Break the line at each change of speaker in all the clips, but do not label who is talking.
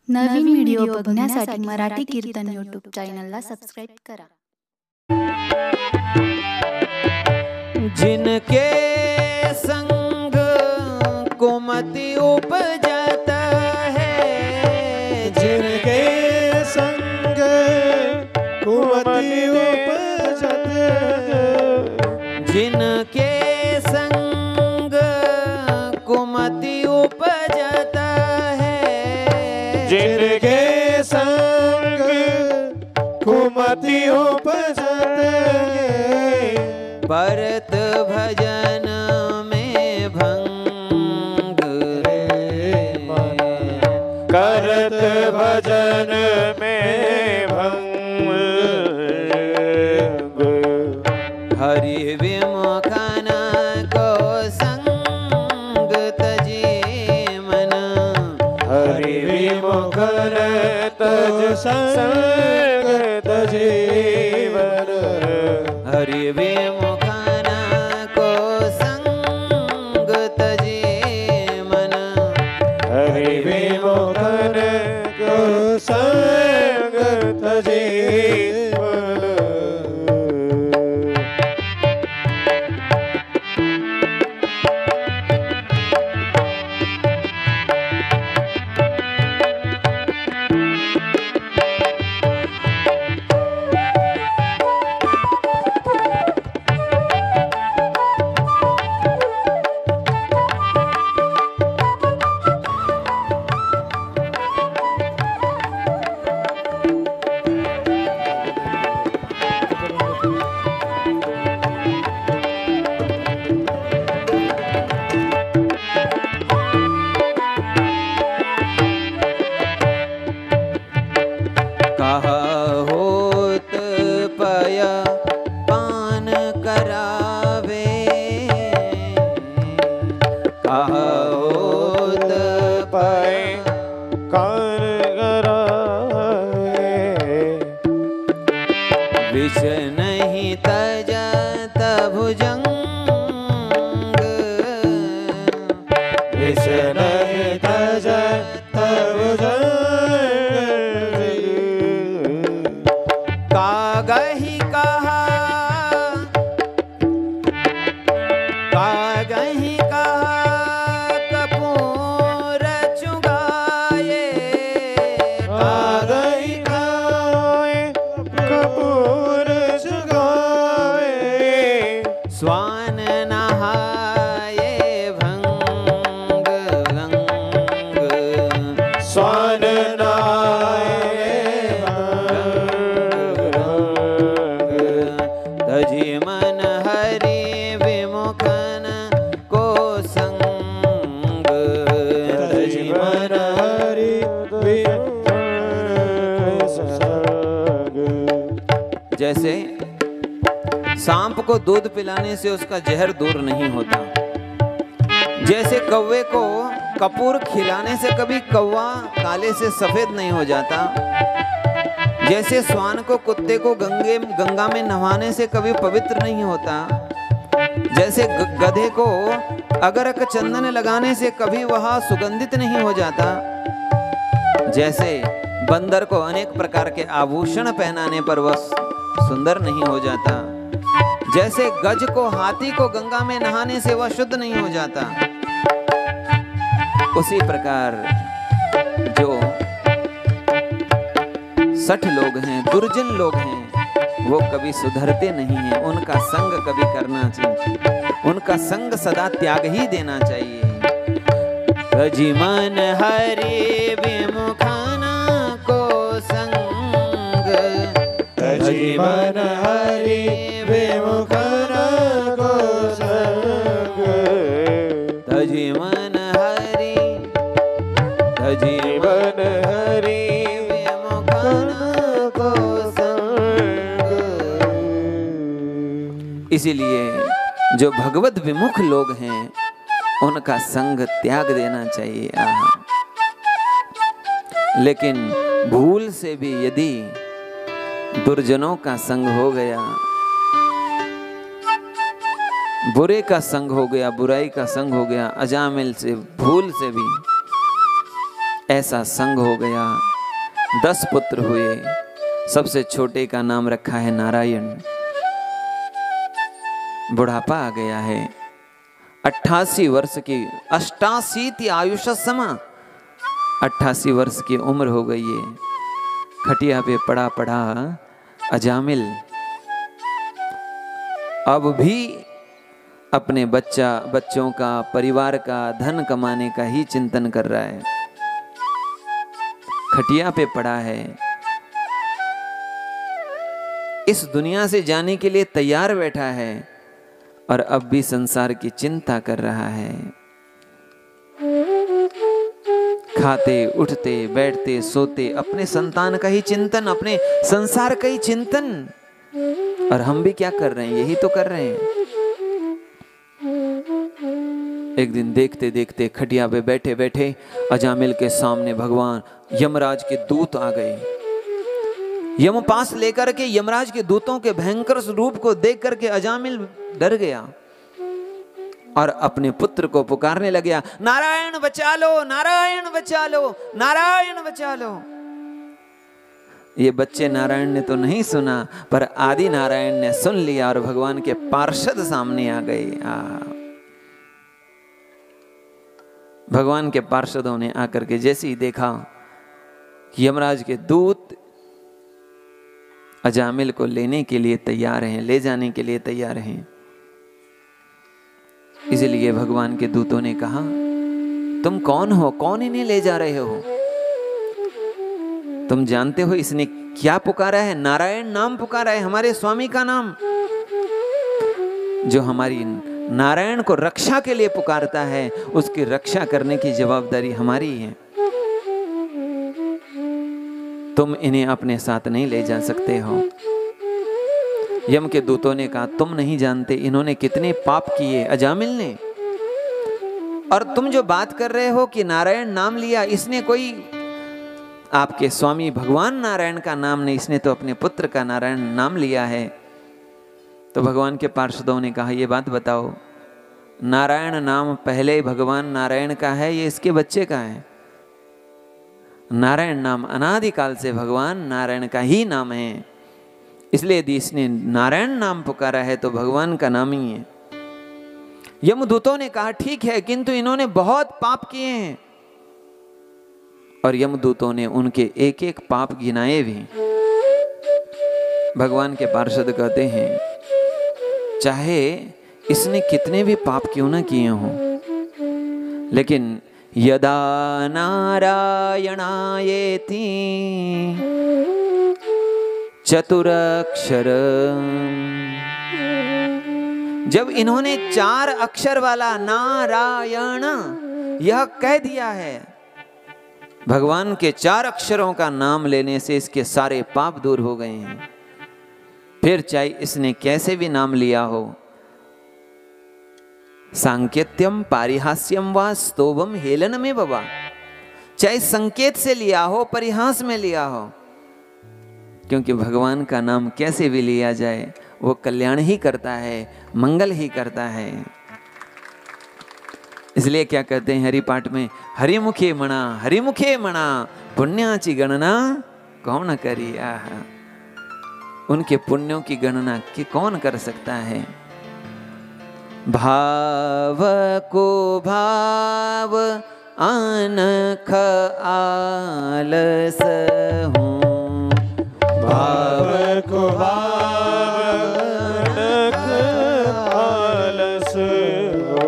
नवीन video बघण्यासाठी मराठी कीर्तन YouTube चॅनलला सबस्क्राइब करा।
जिनके संग कुमति उपजत है,
जिनके संग कुमति उपजत है,
जिनके संग कुमति उपजत है,
जिनके संग कुमति उपजत है,
परत भजन में भंग रे मन,
करत भजन में भंग,
हरि विमुखन को संग तजे मन,
हरि विमुखन तज संग तजे मन,
हरि विमुखन को संग तजे मन,
हरि विमुखन को संग तजे मन।
कहा होत पय पान करावे, कहा होत
पाए कान करावे,
विष नहीं तजत भुजंग,
विष नहीं तजत भुजंग,
कागहि कहा, कागहि कहा कपूर चुगाए,
कागहि खाए कपूर चुगाए,
स्वान नहाए भंग गंग,
स्वान नहाए
तजी मन हरि विमुखन को संग, तजी मन
हरि विमुखन संग।
जैसे सांप को दूध पिलाने से उसका जहर दूर नहीं होता, जैसे कौवे को कपूर खिलाने से कभी कौवा काले से सफेद नहीं हो जाता, जैसे स्वान को कुत्ते को गंगा में नहाने से कभी पवित्र नहीं होता, जैसे गधे को अगरक चंदन लगाने से कभी वह सुगंधित नहीं हो जाता, जैसे बंदर को अनेक प्रकार के आभूषण पहनाने पर वह सुंदर नहीं हो जाता, जैसे गज को हाथी को गंगा में नहाने से वह शुद्ध नहीं हो जाता, उसी प्रकार जो सठ लोग हैं, दुर्जन लोग हैं, वो कभी सुधरते नहीं हैं, उनका संग कभी करना चाहिए, उनका संग सदा त्याग ही देना चाहिए। तजी मन हरि विमुखन को संग,
तजी मन हरि विमुखन को संग,
तजी मन हरि, तजी
मन हरि
विमुखन को संग। इसीलिए जो भगवत विमुख लोग हैं उनका संग त्याग देना चाहिए। लेकिन भूल से भी यदि दुर्जनों का संग हो गया, बुरे का संग हो गया, बुराई का संग हो गया, अजामिल से भूल से भी ऐसा संग हो गया, 10 पुत्र हुए। सबसे छोटे का नाम रखा है नारायण। बुढ़ापा आ गया है, 88 वर्ष की, 88 आयुष समा, 88 वर्ष की उम्र हो गई है। खटिया पे पड़ा पड़ा अजामिल अब भी अपने बच्चों का, परिवार का, धन कमाने का ही चिंतन कर रहा है। खटिया पे पड़ा है, इस दुनिया से जाने के लिए तैयार बैठा है और अब भी संसार की चिंता कर रहा है। खाते, उठते, बैठते, सोते अपने संतान का ही चिंतन, अपने संसार का ही चिंतन। और हम भी क्या कर रहे हैं? यही तो कर रहे हैं। एक दिन देखते देखते खटिया पे बैठे बैठे अजामिल के सामने भगवान यमराज के दूत आ गए। यमपास लेकर के यमराज के दूतों के भयंकर रूप को देख करके अजामिल डर गया और अपने पुत्र को पुकारने लगा, नारायण बचा लो, नारायण बचा लो, नारायण बचा लो। ये बच्चे नारायण ने तो नहीं सुना, पर आदि नारायण ने सुन लिया और भगवान के पार्षद सामने आ गए। भगवान के पार्षदों ने आकर के जैसे ही देखा कि यमराज के दूत अजामिल को लेने के लिए तैयार हैं, ले जाने के लिए तैयार हैं, इसलिए भगवान के दूतों ने कहा, तुम कौन हो? कौन इन्हें ले जा रहे हो? तुम जानते हो इसने क्या पुकारा है? नारायण नाम पुकारा है, हमारे स्वामी का नाम, जो हमारी नारायण को रक्षा के लिए पुकारता है, उसकी रक्षा करने की जवाबदारी हमारी है। तुम इन्हें अपने साथ नहीं ले जा सकते हो। यम के दूतों ने कहा, तुम नहीं जानते इन्होंने कितने पाप किए अजामिल ने। और तुम जो बात कर रहे हो कि नारायण नाम लिया, इसने कोई आपके स्वामी भगवान नारायण का नाम नहीं, इसने तो अपने पुत्र का नारायण नाम लिया है। तो भगवान के पार्षदों ने कहा, ये बात बताओ, नारायण नाम पहले भगवान नारायण का है, ये इसके बच्चे का है? नारायण नाम अनादिकाल से भगवान नारायण का ही नाम है, इसलिए यदि इसने नारायण नाम पुकारा है तो भगवान का नाम ही है। यमदूतों ने कहा, ठीक है, किंतु इन्होंने बहुत पाप किए हैं। और यमदूतों ने उनके एक एक पाप गिनाए भी। भगवान के पार्षद कहते हैं, चाहे इसने कितने भी पाप क्यों ना किए हों, लेकिन यदा नारायणायेति चतुरक्षर, जब इन्होंने 4 अक्षर वाला नारायण यह कह दिया है, भगवान के 4 अक्षरों का नाम लेने से इसके सारे पाप दूर हो गए हैं। फिर चाहे इसने कैसे भी नाम लिया हो, सांकेत्यम पारिहास्यम व स्तोभम हेलन में बाबा, चाहे संकेत से लिया हो, परिहास में लिया हो, क्योंकि भगवान का नाम कैसे भी लिया जाए वो कल्याण ही करता है, मंगल ही करता है। इसलिए क्या कहते हैं हरिपाठ में, हरिमुखे मणा पुण्याची गणना कौन करी। उनके पुण्यों की गणना कि कौन कर सकता है। भाव को भाव अनख आलस हूँ,
भाव को भाव अनख आलस हो,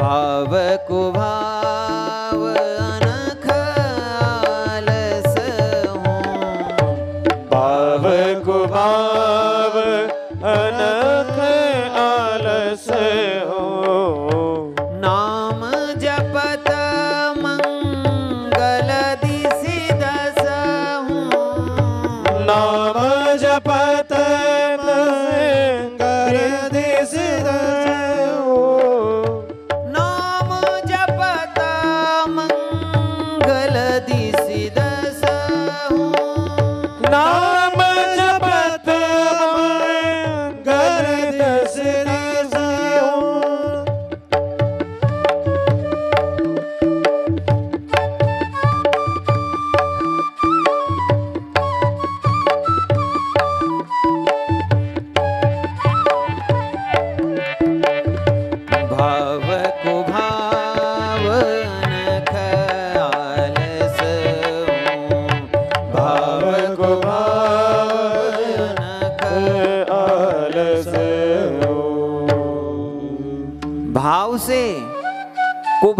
भाव को भाव अनख आलस हूँ,
भाव को भाव अनख आलस हो,
नाम जपत मंगल दिसि दस हूँ,
नाम जपत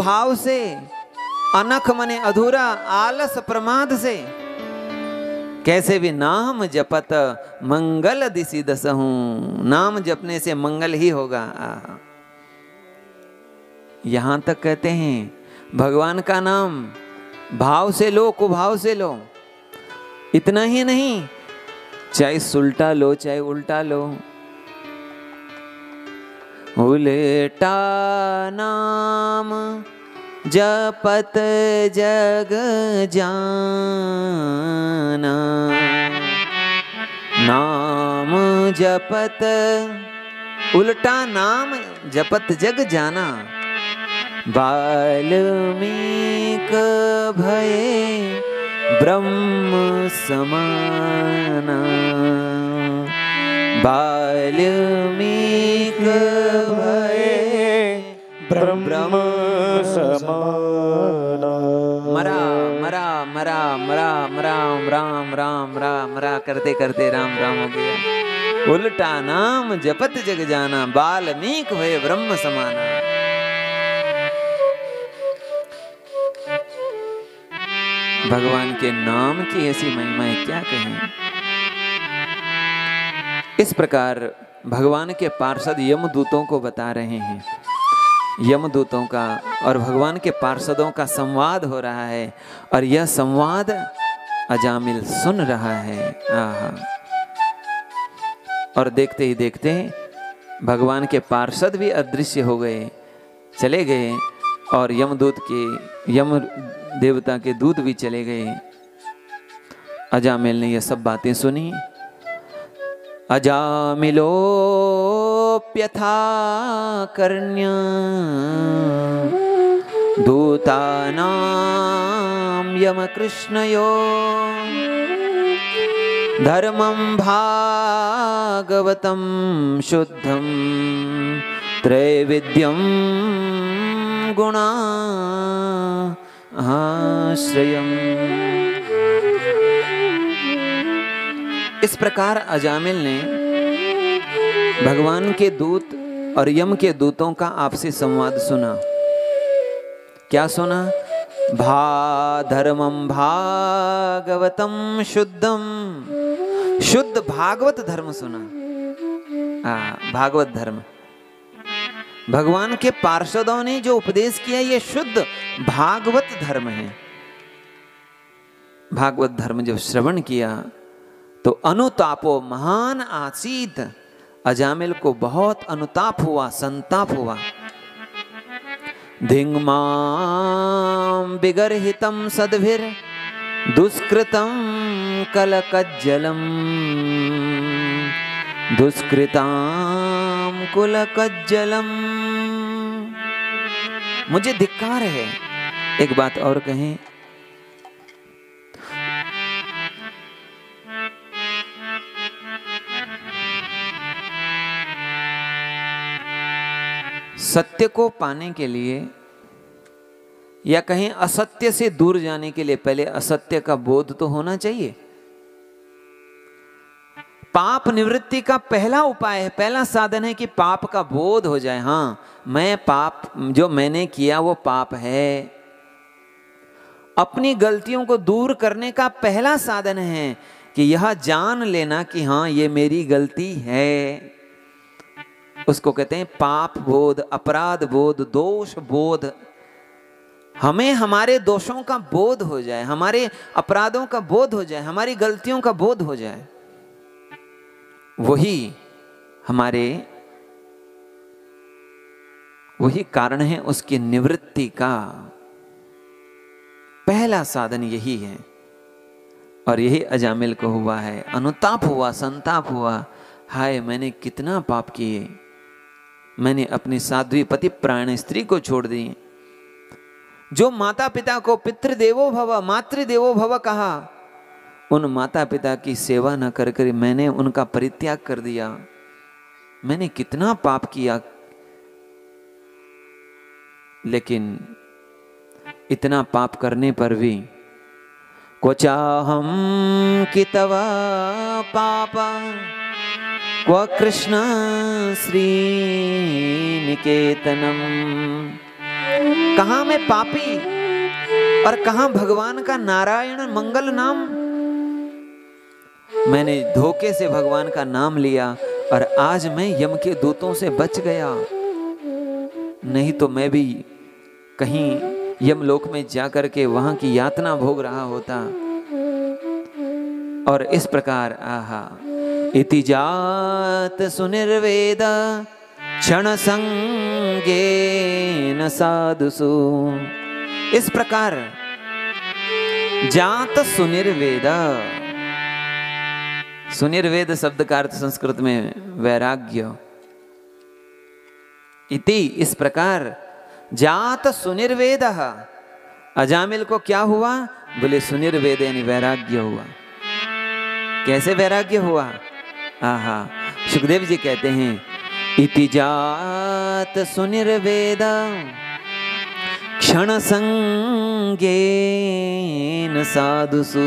कुभाव से, अनख मने अधूरा, आलस प्रमाद से, कैसे भी नाम जपत मंगल दिशि दसहूं, नाम जपने से मंगल ही होगा। यहां तक कहते हैं भगवान का नाम भाव से लो, कुभाव से लो। इतना ही नहीं, चाहे सुलटा लो चाहे उल्टा लो। उल्टा नाम जपत जग जाना, नाम जपत, उल्टा नाम जपत जग जाना। वाल्मीक भये ब्रह्म समाना, वाल्मीक भये
ब्रह्म समाना।
मरा मरा मरा मरा राम राम राम राम मरा करते करते राम राम हो गया। उल्टा नाम जपत जग जाना, वाल्मीक भये ब्रह्म समाना। भगवान के नाम की ऐसी महिमा है, क्या कहें। इस प्रकार भगवान के पार्षद यमदूतों को बता रहे हैं, यमदूतों का और भगवान के पार्षदों का संवाद हो रहा है, और यह संवाद अजामिल सुन रहा है। आहा। और देखते ही देखते भगवान के पार्षद भी अदृश्य हो गए, चले गए, और यमदूत के, यम देवता के दूत भी चले गए। अजामिल ने यह सब बातें सुनी। अजामिलोप्यथा कर्ण्य दूतानां यमकृष्णयो, धर्मं भागवतं शुद्धं त्रैविद्यं गुणाश्रयम्। इस प्रकार अजामिल ने भगवान के दूत और यम के दूतों का आपसी संवाद सुना। क्या सुना? धर्मं भागवतम शुद्धम, शुद्ध भागवत धर्म सुना। भागवत धर्म, भगवान के पार्षदों ने जो उपदेश किया ये शुद्ध भागवत धर्म है। भागवत धर्म जब श्रवण किया तो अनुतापो महान आसीत, अजामिल को बहुत अनुताप हुआ, संताप हुआ। धिंगमां विगर्हितं सद्भिर दुष्कृतं कलकज्जलम्, दुष्कृतां कुलकज्जलम्। मुझे धिक्कार है। एक बात और कहें, सत्य को पाने के लिए या कहें असत्य से दूर जाने के लिए पहले असत्य का बोध तो होना चाहिए। पाप निवृत्ति का पहला उपाय है, पहला साधन है कि पाप का बोध हो जाए। हाँ, मैं पाप, जो मैंने किया वो पाप है। अपनी गलतियों को दूर करने का पहला साधन है कि यह जान लेना कि हाँ ये मेरी गलती है। उसको कहते हैं पाप बोध, अपराध बोध, दोष बोध। हमें हमारे दोषों का बोध हो जाए, हमारे अपराधों का बोध हो जाए, हमारी गलतियों का बोध हो जाए, वही कारण है उसकी निवृत्ति का। पहला साधन यही है, और यही अजामिल को हुआ है। अनुताप हुआ, संताप हुआ, हाय मैंने कितना पाप किए, मैंने अपनी साध्वी पति प्राण स्त्री को छोड़ दी। जो माता पिता को पितृदेवो भव मातृदेवो भव कहा, उन माता पिता की सेवा न कर कर मैंने उनका परित्याग कर दिया। मैंने कितना पाप किया, लेकिन इतना पाप करने पर भी क्वचाहम कितवा पापा क्व कृष्ण श्रीनिकेतनम कहां मैं पापी और कहां भगवान का नारायण मंगल नाम। मैंने धोखे से भगवान का नाम लिया और आज मैं यम के दूतों से बच गया, नहीं तो मैं भी कहीं यमलोक में जाकर के वहां की यातना भोग रहा होता। और इस प्रकार आहा इति जात सुनिर्वेद क्षण संगेन साधुसु। इस प्रकार जात सुनिर्वेद, सुनिर्वेद शब्द का अर्थ संस्कृत में वैराग्य। इति इस प्रकार जात सुनिर्वेद, अजामिल को क्या हुआ? बोले सुनिर्वेद यानी वैराग्य हुआ। कैसे वैराग्य हुआ? आहा सुखदेव जी कहते हैं इति जात सुनिर्वेद क्षण संगेन साधुसु।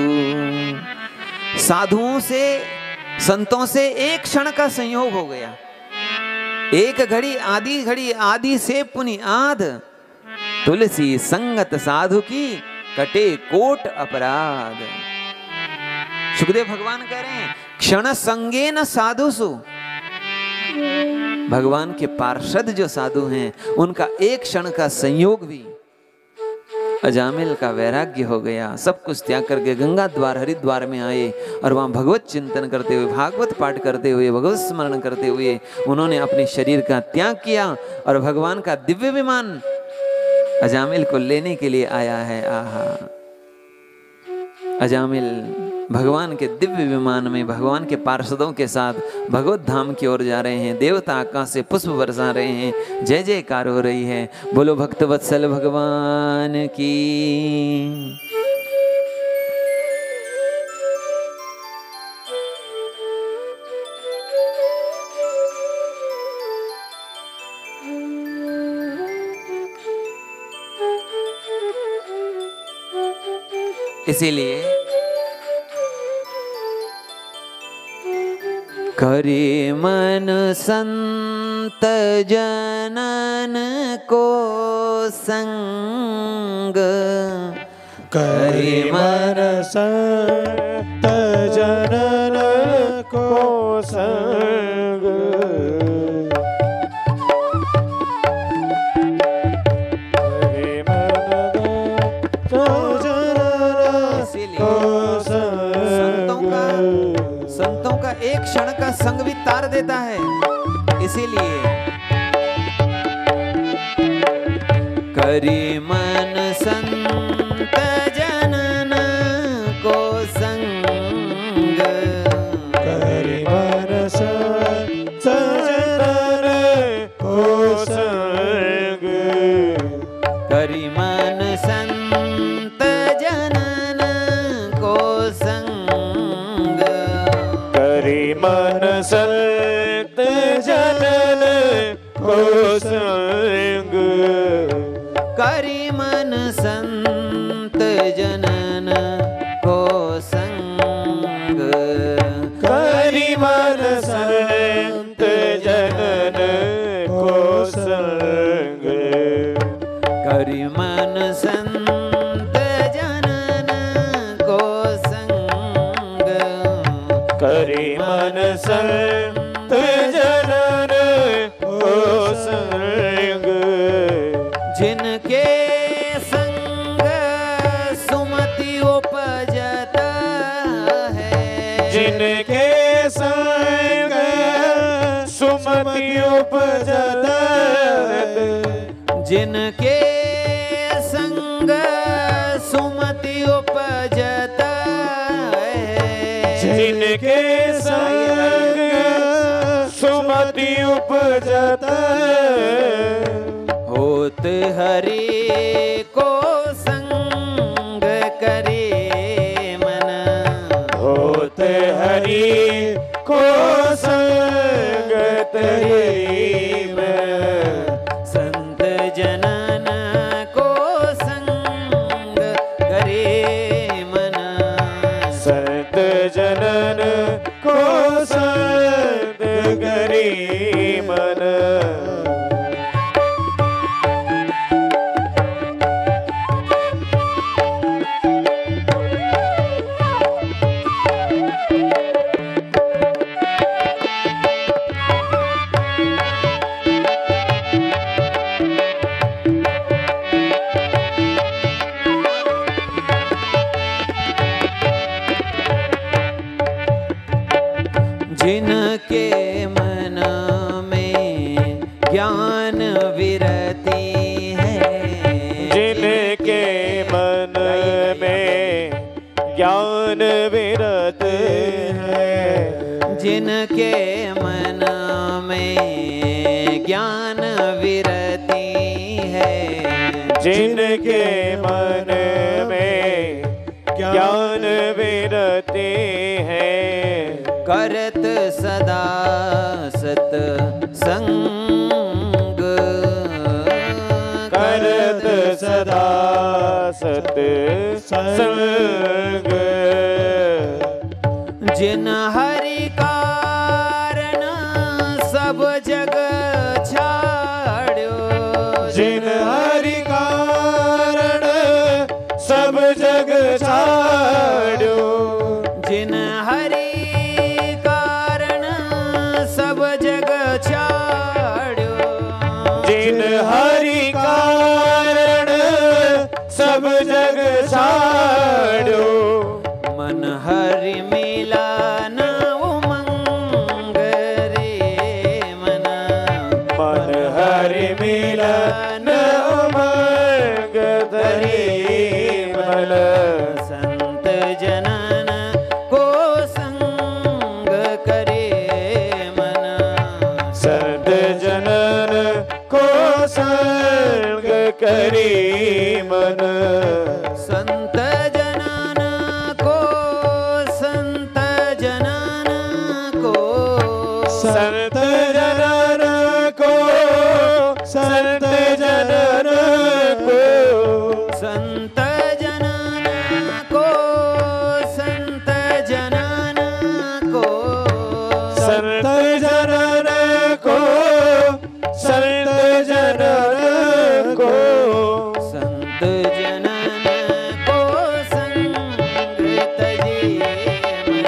साधुओं से संतों से एक क्षण का संयोग हो गया। एक घड़ी आदि से पुनि आध, तुलसी संगत साधु की कटे कोट अपराध। सुखदेव भगवान कह रहे हैं क्षण संगेन साधुसु। भगवान के पार्षद जो साधु हैं उनका एक क्षण का संयोग भी अजामिल का वैराग्य हो गया। सब कुछ त्याग करके गंगा द्वार हरिद्वार में आए और वहां भगवत चिंतन करते हुए, भागवत पाठ करते हुए, भगवत स्मरण करते हुए उन्होंने अपने शरीर का त्याग किया और भगवान का दिव्य विमान अजामिल को लेने के लिए आया है। आहा अजामिल भगवान के दिव्य विमान में भगवान के पार्षदों के साथ भगवत धाम की ओर जा रहे हैं। देवता आकाश से पुष्प बरसा रहे हैं, जय जयकार हो रही है। बोलो भक्त वत्सल भगवान की। इसीलिए करे मन संत जनन को संग,
करे मन संत जनन को संग। करे मन संत जनन को संग।
संतों का एक क्षण का संग भी तार देता है। इसीलिए करी मन संत जनन को संग,
करी मन संत जनन को संग।
करी मन संत जनन को संग,
करी मन संत जनन को संग।
करी मन संत जनन को संग।
करी मन संत जनन को संग।
करी मन संत जनन को संग।
करी मन संत जनन को संग।
जिनके संग सुमति उपजत है,
जिनके संग सुमति उपजत है।
जिनके संग सुमति उपजत है,
जिनके संग सुमति उपजत
होत हरि को संग करे मन।
होत हरि को संग तेरी में।
संत जनन को संग करे मन।
संत जनन को संग करी मन।
जिनके मन में ज्ञान विरति है,
जिनके मन में ज्ञान विरत है,
जिनके मन में ज्ञान विरति है,
जिनके मन में ज्ञान विरति है,
करत सदा सत संग,
करत सदा सत संग,
जिन हरि कारण सब जग छाड़्यो,
जिन हरि कारण सब जग छाड़्यो,
जिन हरि कारण सब जग छाड़्यो,
जिन हरि कारण सब जग छाड़्यो,
मन हरि मिला न उमंग रे मन,
मन हरि मिलन उमंग धरि मन,
संत जनन को संग करे मन,
संत जनन को संग करी मन,
संत जनन को, संत जनन को,
संत जनन को, संत जनन को,
संत जनन को, संत जनन को,
संत जनन को, संत जनन को,
संत जनन को संग तजे मन,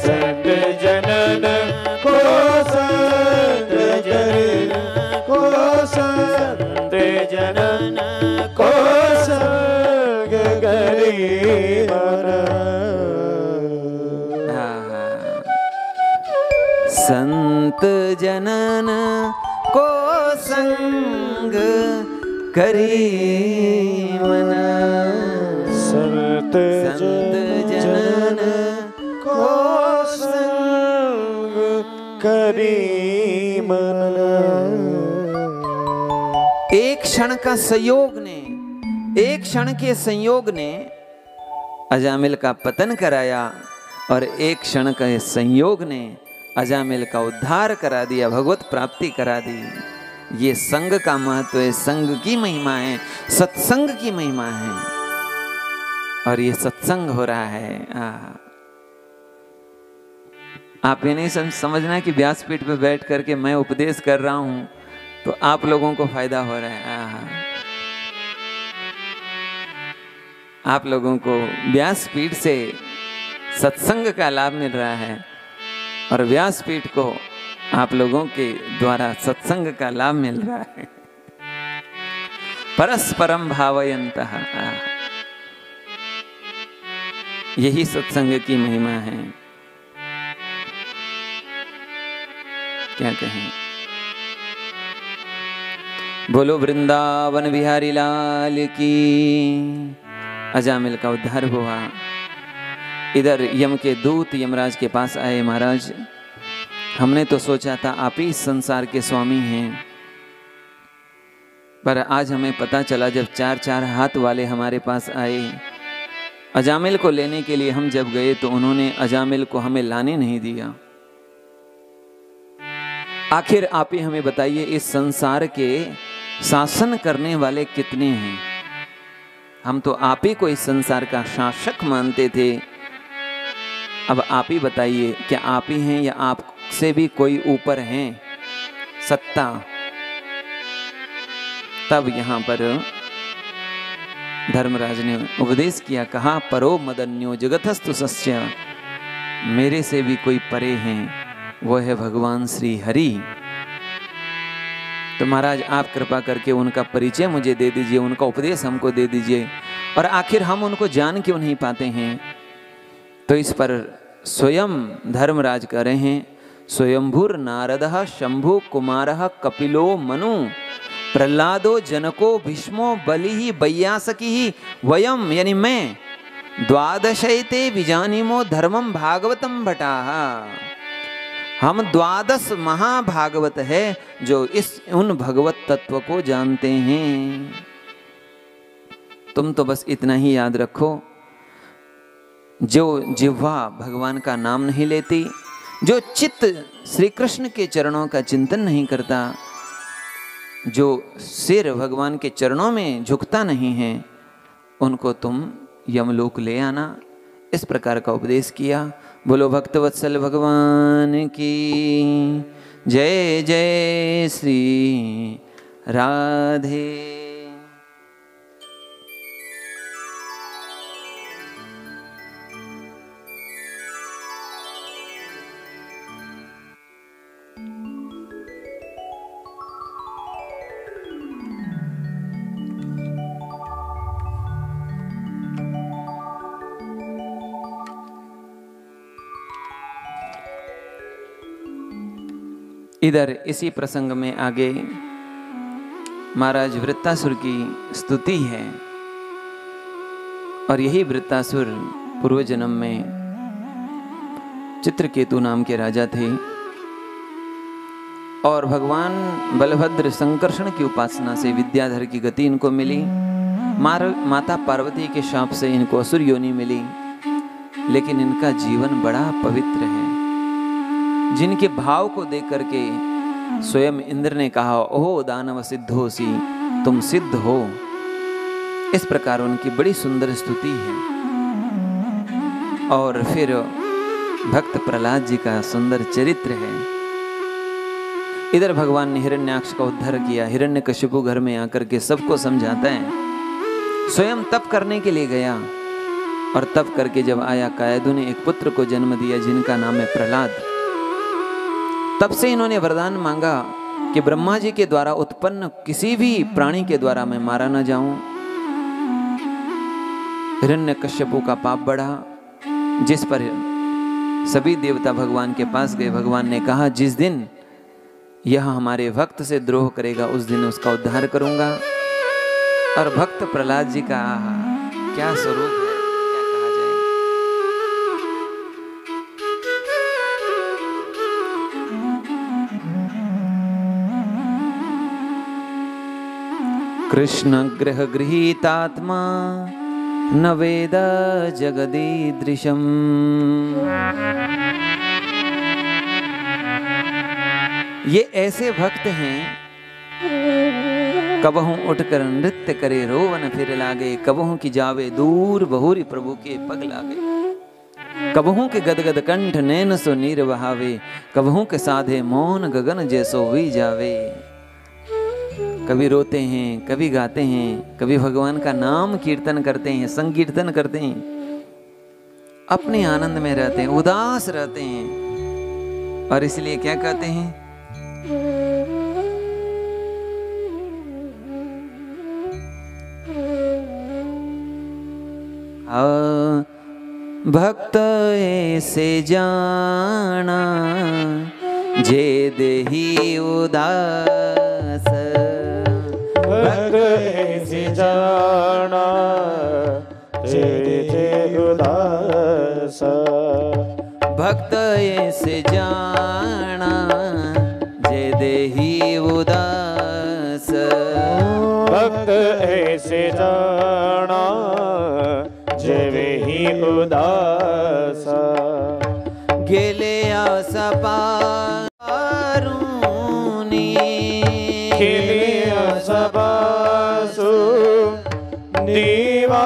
संत जनन को, संत जनन को, संत जनन को संग करी मन,
संत जनन को संग करी मन,
संत जनन को संग करी मन।
एक क्षण का संयोग ने, एक क्षण के संयोग ने अजामिल का पतन कराया और एक क्षण का संयोग ने अजामिल का उद्धार करा दिया, भगवत प्राप्ति करा दी। ये संग का महत्व है, संग की महिमा है, सत्संग की महिमा है। और ये सत्संग हो रहा है। आप ये नहीं समझना कि व्यासपीठ पे बैठ करके मैं उपदेश कर रहा हूं तो आप लोगों को फायदा हो रहा है। आप लोगों को व्यासपीठ से सत्संग का लाभ मिल रहा है और व्यासपीठ को आप लोगों के द्वारा सत्संग का लाभ मिल रहा है। परस्परम भावयन्तः, यही सत्संग की महिमा है। क्या कहें। बोलो वृंदावन बिहारी लाल की। अजामिल का उद्धार हुआ। इधर यम के दूत यमराज के पास आए, महाराज हमने तो सोचा था आप ही इस संसार के स्वामी हैं, पर आज हमें पता चला जब चार चार हाथ वाले हमारे पास आए, अजामिल को लेने के लिए हम जब गए तो उन्होंने अजामिल को हमें लाने नहीं दिया। आखिर आप ही हमें बताइए इस संसार के शासन करने वाले कितने हैं। हम तो आप ही को इस संसार का शासक मानते थे। अब आप ही बताइए क्या आप ही हैं या आपसे भी कोई ऊपर हैं सत्ता। तब यहां पर धर्मराज ने उपदेश किया, कहा परो मदन्यो जगतस्तु सस्य, मेरे से भी कोई परे हैं, वो है भगवान श्री हरि। तो महाराज आप कृपा करके उनका परिचय मुझे दे दीजिए, उनका उपदेश हमको दे दीजिए। और आखिर हम उनको जान क्यों नहीं पाते हैं। तो इस पर स्वयं धर्मराज कह रहे हैं, स्वयंभुर नारदः शंभु कुमारः कपिलो मनु प्रहलादो जनको भीष्मो बलिः वैयासकिः वयम यानी मैं द्वादशैते विजानीमो धर्मम भागवतम भटाः। हम 12 महाभागवत है जो उन भगवत तत्व को जानते हैं। तुम तो बस इतना ही याद रखो, जो जिह्वा भगवान का नाम नहीं लेती, जो चित्त श्री कृष्ण के चरणों का चिंतन नहीं करता, जो सिर भगवान के चरणों में झुकता नहीं है, उनको तुम यमलोक ले आना। इस प्रकार का उपदेश किया। बोलो भक्तवत्सल भगवान की जय। जय श्री राधे। इधर इसी प्रसंग में आगे महाराज वृत्तासुर की स्तुति है। और यही वृत्तासुर पूर्व जन्म में चित्रकेतु नाम के राजा थे और भगवान बलभद्र संकर्षण की उपासना से विद्याधर की गति इनको मिली। माता पार्वती के शाप से इनको असुर योनि मिली, लेकिन इनका जीवन बड़ा पवित्र है। जिनके भाव को देख करके स्वयं इंद्र ने कहा, ओह दानव सिद्धोसी, तुम सिद्ध हो। इस प्रकार उनकी बड़ी सुंदर स्तुति है। और फिर भक्त प्रहलाद जी का सुंदर चरित्र है। इधर भगवान ने हिरण्याक्ष का उद्धार किया। हिरण्यकशिपु घर में आकर के सबको समझाता है। स्वयं तप करने के लिए गया और तप करके जब आया, कायदु ने एक पुत्र को जन्म दिया जिनका नाम है प्रहलाद। तब से इन्होंने वरदान मांगा कि ब्रह्मा जी के द्वारा उत्पन्न किसी भी प्राणी के द्वारा मैं मारा न जाऊं। हिरण्यकश्यपु का पाप बढ़ा, जिस पर सभी देवता भगवान के पास गए। भगवान ने कहा, जिस दिन यह हमारे भक्त से द्रोह करेगा उस दिन उसका उद्धार करूंगा। और भक्त प्रहलाद जी का क्या स्वरूप है, क्या कहा जाए। कृष्ण ग्रह गृहीतात्मा न वेद जगदीदृशम। ये ऐसे भक्त हैं, कबहू उठकर नृत्य करे रोवन फिर लागे। कबहू की जावे दूर बहुरी प्रभु के पग लागे। कबहू के गदगद कंठ नैन सो नीर बहावे। कबहू के साधे मौन गगन जैसो हुई जावे। कभी रोते हैं, कभी गाते हैं, कभी भगवान का नाम कीर्तन करते हैं, संकीर्तन करते हैं, अपने आनंद में रहते हैं, उदास रहते हैं। और इसलिए क्या कहते हैं, भक्त ऐसे जाना जे देही उदास।
भक्त ऐसे जाना जे देही उदास।
भक्त ऐसे जाना जे देही उदास।
भक्त ऐसे जाना जे देही उदास।
गेले आसा पारुनी।
गेले आसा पासु निवारुषि।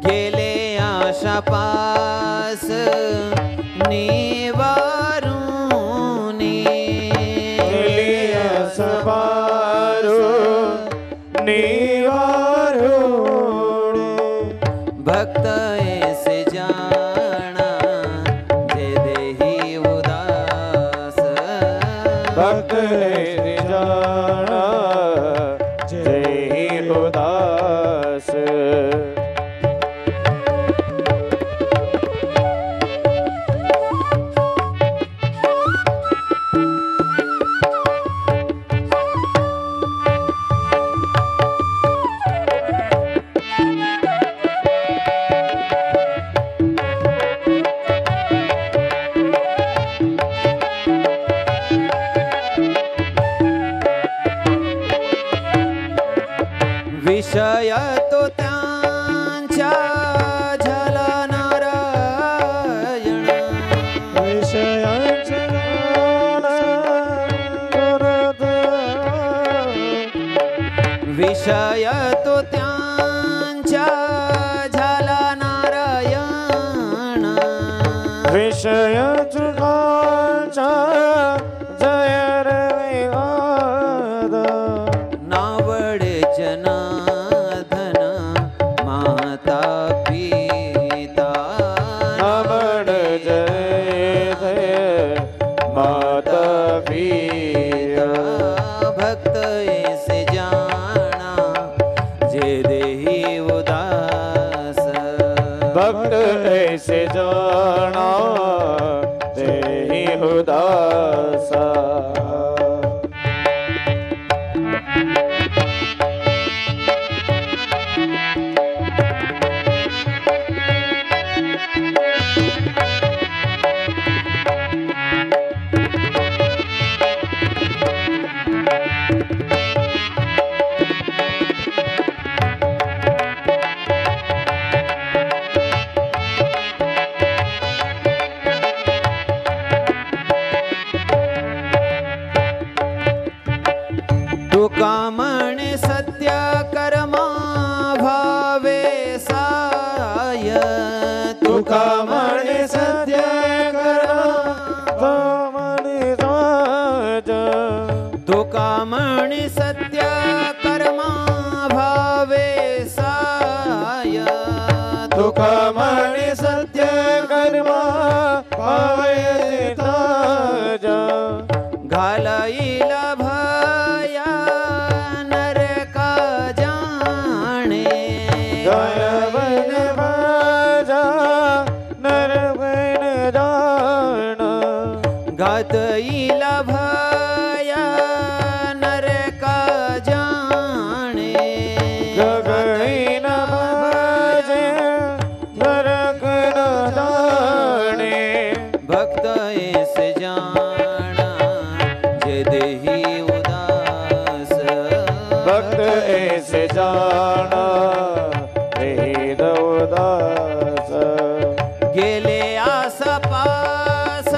गेले आशा पास निवारुनी।
गेले आसा पारु निवारुणी।
भक्त ऐसे जाना जे देही उदास।
भक्त ऐसे जाना जे देही उदास।
पिता
नमन जय माता पिता
भक्त ऐसे जाना जे देहि उदास
भक्त ऐसे जाना देहि उदासा
तुकामण सत्य कर्मा भावे साय
तुकामण सत्य कर्मा भावे साय
तुकामण सत्य कर्मा भावे साय
तुकामण सत्य कर्मा भावे साय
घालईला भया नरका जाणे
गयवन भाजा नरवन जान
घातईला भया नरका जाणे
गगन भाजे नरक न जाने
भक्त ऐसे जाना जे देहि उदास
भक्त ऐसे जाना वेद उदास
गेले आस पास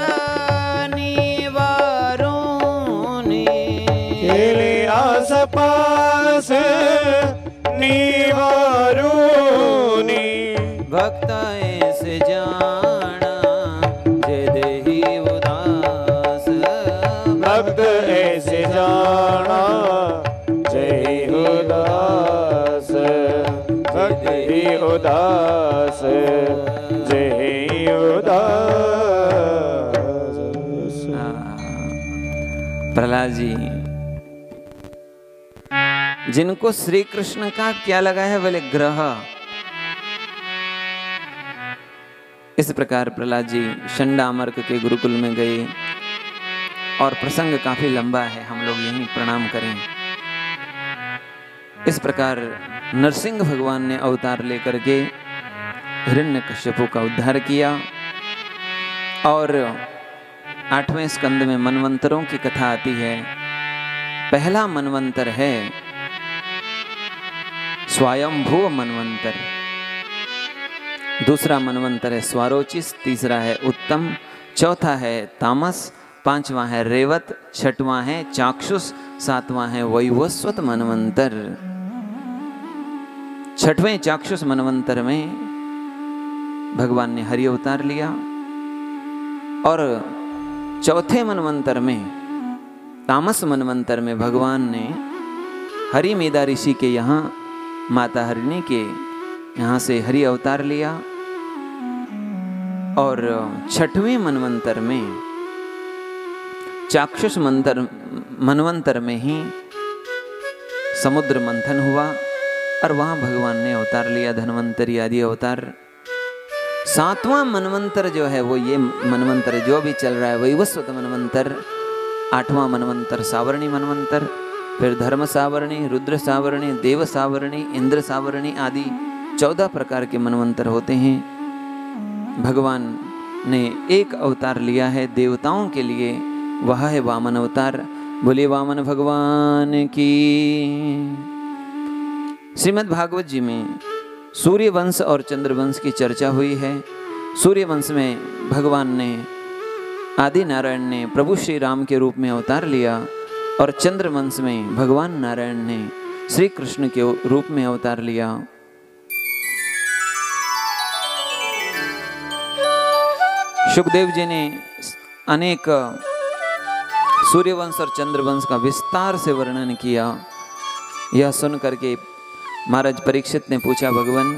निवारोनी
केले आस पास निवारूनी
भक्त ऐसे जाना जे देहि उदास
भक्त ऐसे जाना जय उदास भक्त ही उदास जय उदास
प्रहलाद जी जिनको श्री कृष्ण का क्या लगा है बोले ग्रह। इस प्रकार प्रहलाद जी शंडामर्क के गुरुकुल में गए और प्रसंग काफी लंबा है, हम लोग यहीं प्रणाम करें। इस प्रकार नरसिंह भगवान ने अवतार लेकर के हिरण्यकश्यपु का उद्धार किया और 8वें स्कंद में मनवंतरों की कथा आती है। पहला मनवंतर है स्वयंभू मनवंतर, दूसरा मनवंतर है स्वारोचिस, तीसरा है उत्तम, चौथा है तामस, पांचवा है रेवत, छठवां है चाक्षुष, सातवां है वैवस्वत मनवंतर। छठवें चाक्षुष मनवंतर में भगवान ने हरि अवतार लिया और चौथे मनवंतर में तामस मनवंतर में भगवान ने हरि मेदा ऋषि के यहाँ माता हरिणी के यहाँ से हरि अवतार लिया और छठवें मनवंतर में चाक्षुष मनवंतर में ही समुद्र मंथन हुआ और वहाँ भगवान ने अवतार लिया धन्वंतरी आदि अवतार। 7वां मनवंतर जो है वो ये मनवंतर जो भी चल रहा है वैवस्वत मनवंतर। 8वां मनवंतर सावरणी मनवंतर, फिर धर्म सावरणी, रुद्र सावरणी, देव सावरणी, इंद्र सावरणी आदि 14 प्रकार के मनवंतर होते हैं। भगवान ने एक अवतार लिया है देवताओं के लिए, वह है वामन अवतार। बोलिए वामन भगवान की। श्रीमद् भागवत जी में सूर्य वंश और चंद्र वंश की चर्चा हुई है। सूर्य वंश में भगवान ने आदि नारायण ने प्रभु श्री राम के रूप में अवतार लिया और चंद्र वंश में भगवान नारायण ने श्री कृष्ण के रूप में अवतार लिया। सुखदेव जी ने अनेक सूर्यवंश और चंद्रवंश का विस्तार से वर्णन किया। यह सुन करके महाराज परीक्षित ने पूछा, भगवान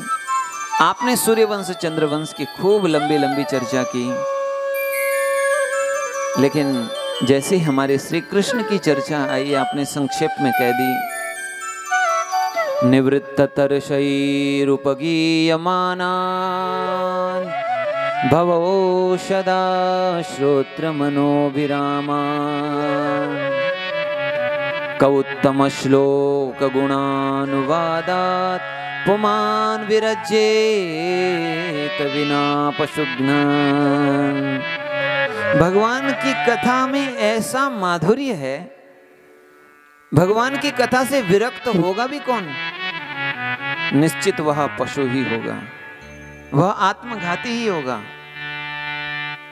आपने सूर्यवंश चंद्रवंश की खूब लंबी लंबी चर्चा की, लेकिन जैसे हमारे श्री कृष्ण की चर्चा आई आपने संक्षेप में कह दी। निवृत्त तरशैरुपगीयमानान् भवौषधा श्रोत्रमनोभिरामान् कौत्तमश्लोकगुणानुवादात् पुमान् विरज्येत विना पशुघ्नान्। भगवान की कथा में ऐसा माधुर्य है, भगवान की कथा से विरक्त होगा भी कौन? निश्चित वह पशु ही होगा, वह आत्मघाती ही होगा।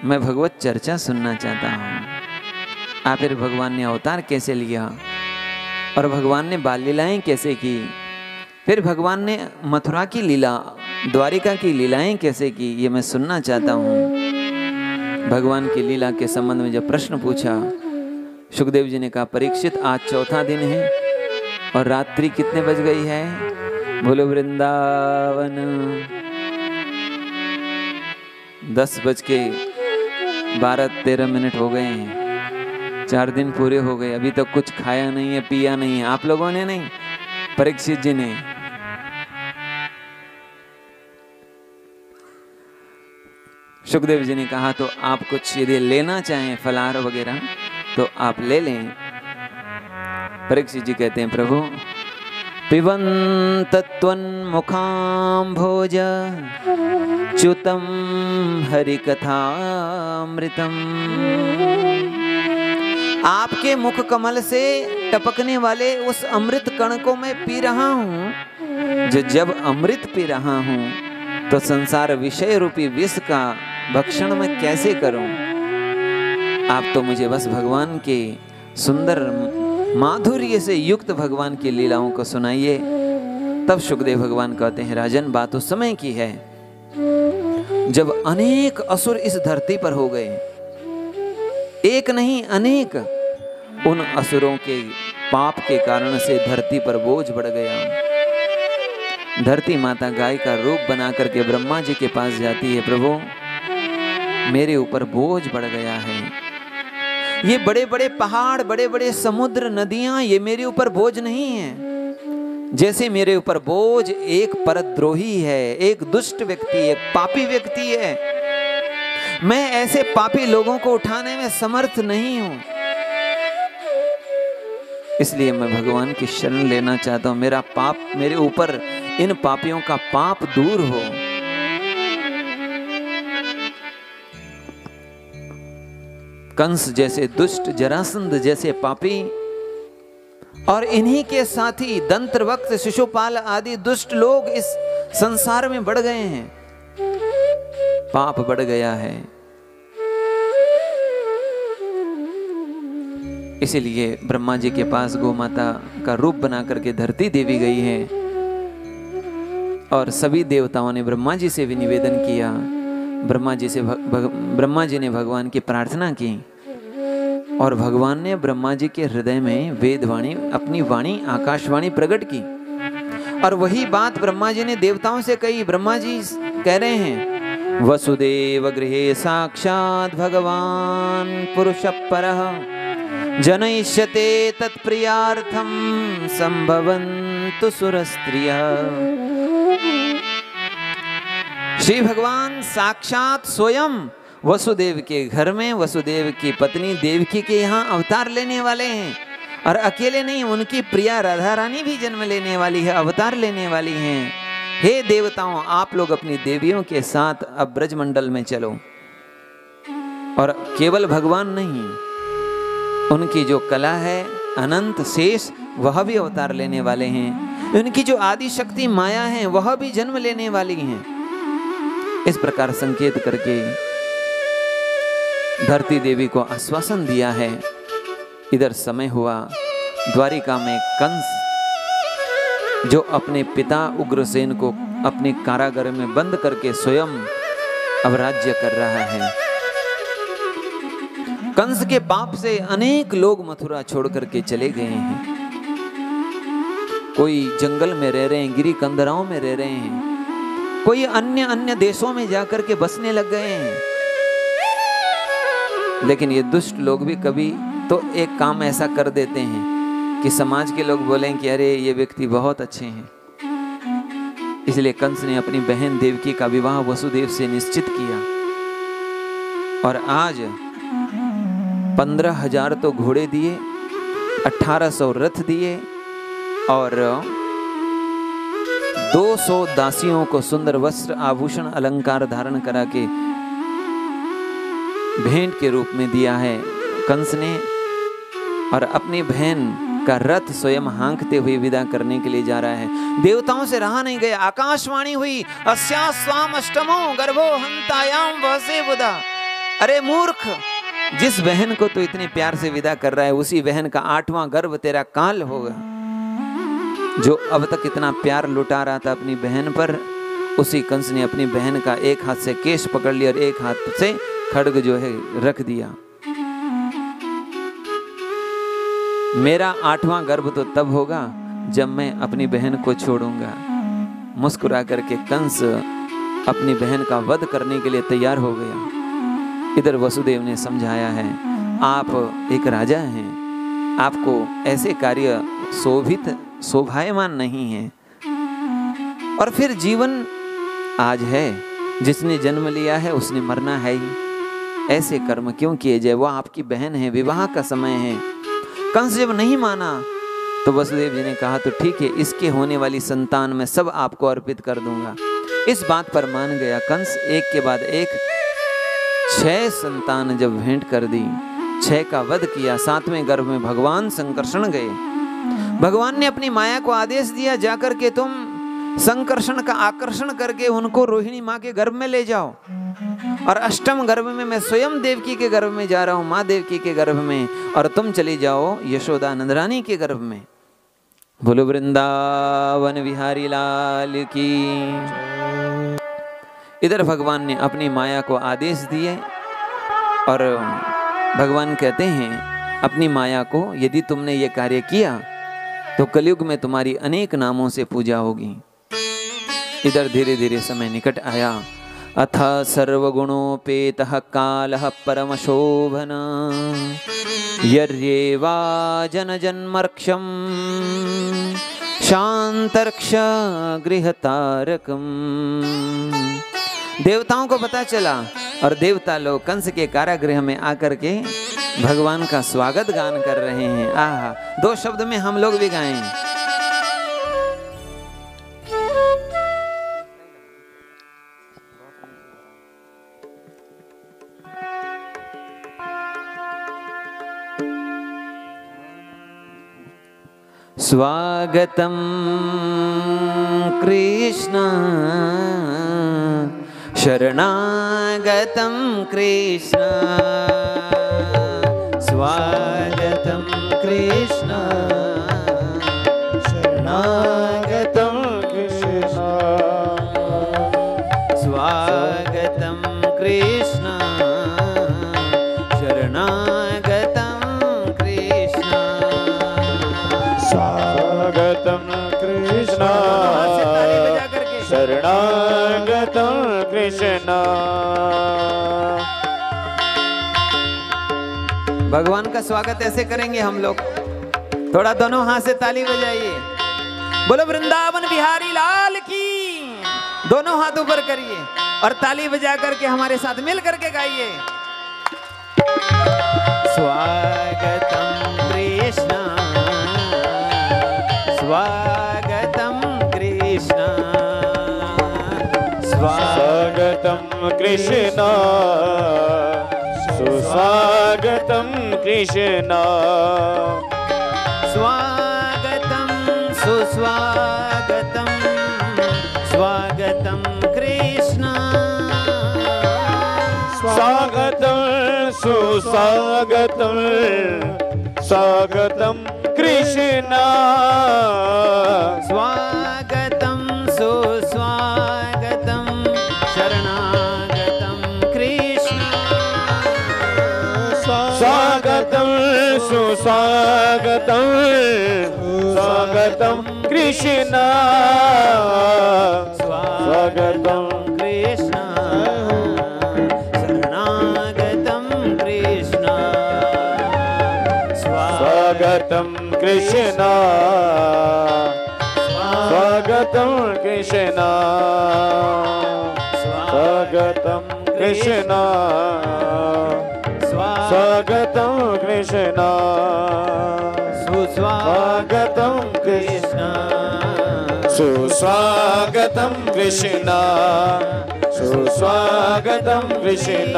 मैं भगवत चर्चा सुनना चाहता हूं। आखिर भगवान ने अवतार कैसे लिया और भगवान ने बाल लीलाएं कैसे की, फिर भगवान ने मथुरा की लीला, द्वारिका की लीलाएं कैसे की, ये मैं सुनना चाहता हूं। भगवान की लीला के संबंध में जब प्रश्न पूछा, सुखदेव जी ने कहा, परीक्षित आज चौथा दिन है और रात्रि कितने बज गई है? बोलो वृंदावन। 10:12 हो गए हैं। 4 दिन पूरे हो गए, अभी तक कुछ खाया नहीं है, पिया नहीं है। आप लोगों ने नहीं, परीक्षित जी ने। सुखदेव जी ने कहा तो आप कुछ यदि लेना चाहें फलाहार वगैरह तो आप ले लें। परीक्षित जी कहते हैं, प्रभु पिबन्त त्वन्मुखाम्भोज च्युतम हरिकथामृतम। आपके मुख कमल से टपकने वाले उस अमृत कण को मैं पी रहा हूं। जो जब अमृत पी रहा हूं तो संसार विषय रूपी विष का भक्षण मैं कैसे करूं? आप तो मुझे बस भगवान के सुंदर माधुर्य से युक्त भगवान की लीलाओं को सुनाइए। तब सुखदेव भगवान कहते हैं, राजन बात उस समय की है जब अनेक असुर इस धरती पर हो गए, एक नहीं अनेक। उन असुरों के पाप के कारण से धरती पर बोझ बढ़ गया। धरती माता गाय का रूप बना करके ब्रह्मा जी के पास जाती है, प्रभु मेरे ऊपर बोझ बढ़ गया है। ये बड़े बड़े पहाड़, बड़े बड़े समुद्र, नदियां, ये मेरे ऊपर बोझ नहीं है। जैसे मेरे ऊपर बोझ एक परद्रोही है, एक दुष्ट व्यक्ति, एक पापी व्यक्ति है। मैं ऐसे पापी लोगों को उठाने में समर्थ नहीं हूं। इसलिए मैं भगवान की शरण लेना चाहता हूं। मेरा पाप, मेरे ऊपर इन पापियों का पाप दूर हो। कंस जैसे दुष्ट, जरासंध जैसे पापी और इन्हीं के साथी दंत्रवक्त, शिशुपाल आदि दुष्ट लोग इस संसार में बढ़ गए हैं। पाप बढ़ गया है। इसीलिए ब्रह्मा जी के पास गौ माता का रूप बना करके धरती देवी गई है और सभी देवताओं ने ब्रह्मा जी से भी निवेदन किया। ब्रह्मा जी ने भगवान की प्रार्थना की और भगवान ने ब्रह्मा जी के हृदय में वेदवाणी, अपनी वाणी, आकाशवाणी प्रकट की। और वही बात ब्रह्मा जी ने देवताओं से कही। ब्रह्मा जी कह रहे हैं, वसुदेव गृहे साक्षात् भगवान पुरुष परः जनयिष्यते तत्प्रियार्थम संभवन्तु सुरस्त्रियः। श्री भगवान साक्षात स्वयं वसुदेव के घर में, वसुदेव की पत्नी देवकी के यहाँ अवतार लेने वाले हैं। और अकेले नहीं, उनकी प्रिया राधा रानी भी जन्म लेने वाली है, अवतार लेने वाली हैं। हे देवताओं, आप लोग अपनी देवियों के साथ अब ब्रजमंडल में चलो। और केवल भगवान नहीं, उनकी जो कला है अनंत शेष, वह भी अवतार लेने वाले हैं। उनकी जो आदि शक्ति माया है, वह भी जन्म लेने वाली हैं। इस प्रकार संकेत करके धरती देवी को आश्वासन दिया है। इधर समय हुआ, द्वारिका में कंस जो अपने पिता उग्रसेन को अपने कारागार में बंद करके स्वयं अब राज्य कर रहा है। कंस के पाप से अनेक लोग मथुरा छोड़ करके चले गए हैं। कोई जंगल में रह रहे हैं, गिरी कंदराओं में रह रहे हैं, कोई अन्य देशों में जाकर के बसने लग गए हैं। लेकिन ये दुष्ट लोग भी कभी तो एक काम ऐसा कर देते हैं कि समाज के लोग बोलें कि अरे ये व्यक्ति बहुत अच्छे हैं। इसलिए कंस ने अपनी बहन देवकी का विवाह वसुदेव से निश्चित किया और आज 15,000 तो घोड़े दिए, 1800 रथ दिए और 200 दासियों को सुंदर वस्त्र आभूषण अलंकार धारण करा के भेंट के रूप में दिया है कंस ने। और अपनी बहन का रथ स्वयं हाँकते हुए विदा करने के लिए जा रहा है। देवताओं से रहा नहीं गया, आकाशवाणी हुई, अस्या स्वाम अष्टमो गर्भो हंतायाम वसे बुधा। अरे मूर्ख, जिस बहन को तो इतने प्यार से विदा कर रहा है उसी बहन का 8वां गर्भ तेरा काल होगा। जो अब तक इतना प्यार लुटा रहा था अपनी बहन पर, उसी कंस ने अपनी बहन का एक हाथ से केश पकड़ लिया और एक हाथ से खड्ग जो है रख दिया। मेरा 8वां गर्भ तो तब होगा जब मैं अपनी बहन को छोड़ूंगा। मुस्कुरा करके कंस अपनी बहन का वध करने के लिए तैयार हो गया। इधर वसुदेव ने समझाया है, आप एक राजा हैं, आपको ऐसे कार्य शोभायमान नहीं है। और फिर जीवन आज है, जिसने जन्म लिया है उसने मरना है ही। ऐसे कर्म क्यों किए जाए? वो आपकी बहन है, विवाह का समय है। कंस जब नहीं माना तो वसुदेव जी ने कहा तो ठीक है, इसके होने वाली संतान मैं सब आपको अर्पित कर दूंगा। इस बात पर मान गया कंस। एक के बाद एक 6 संतान जब भेंट कर दी, 6 का वध किया। 7वें गर्भ में भगवान संकर्षण गए। भगवान ने अपनी माया को आदेश दिया, जाकर के तुम संकर्षण का आकर्षण करके उनको रोहिणी माँ के गर्भ में ले जाओ। और 8वें गर्भ में मैं स्वयं देवकी के गर्भ में जा रहा हूँ, माँ देवकी के गर्भ में, और तुम चली जाओ यशोदा नंदरानी के गर्भ में। बोलो वृंदावन बिहारी लाल की। इधर भगवान ने अपनी माया को आदेश दिए और भगवान कहते हैं अपनी माया को, यदि तुमने ये कार्य किया तो कलयुग में तुम्हारी अनेक नामों से पूजा होगी। इधर धीरे धीरे समय निकट आया। अथ सर्वगुणोपेतः कालः परमशोभन यर्येवा जनजन्मर्क्षं शांतर्क्ष गृहतारकम्। देवताओं को पता चला और देवता लोग कंस के कारागृह में आकर के भगवान का स्वागत गान कर रहे हैं। आहा, 2 शब्द में हम लोग भी गाएं। स्वागतम कृष्ण शरणागतम कृष्ण, स्वागतम कृष्ण
शरणागतम कृष्ण,
स्वागतम कृष्ण शरणागतम कृष्ण,
स्वागतम कृष्ण शरणागतम कृष्ण।
भगवान का स्वागत ऐसे करेंगे हम लोग। थोड़ा दोनों हाथ से ताली बजाइए। बोलो वृंदावन बिहारी लाल की। दोनों हाथ ऊपर करिए और ताली बजा करके हमारे साथ मिल करके गाइए। स्वागतम कृष्ण, स्वागतम कृष्ण,
स्वागतम कृष्ण सुस्वागतम कृष्ण,
स्वागतम सुस्वागतम स्वागतम कृष्ण,
स्वागतम सुस्वागतम स्वागतम कृष्ण,
स्वागतम सुस्वागतम शरणागतम कृष्ण,
स्वागतम सुस्वागतम स्वागतम कृष्ण, स्वागतम शरणागतम
कृष्ण शरणागतम कृष्ण
स्वागतम कृष्ण स्वागतम कृष्ण स्वागतम कृष्ण स्वागतम कृष्ण
सुस्वागतम
कृष्ण सुस्वागतम कृष्ण सुस्वागतम कृष्ण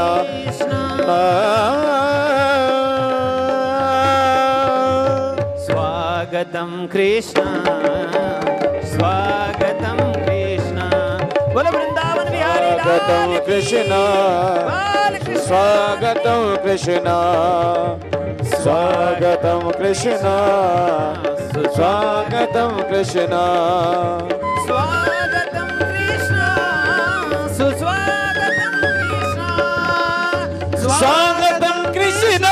स्वागतम कृष्ण स्वागतम कृष्ण बोलो वृंदावन बिहारी
स्वागतम कृष्ण स्वागतम कृष्ण स्वागतम कृष्ण स्वागतम कृष्ण
स्वागतम कृष्ण सुस्वागतम कृष्ण
स्वागतम कृष्ण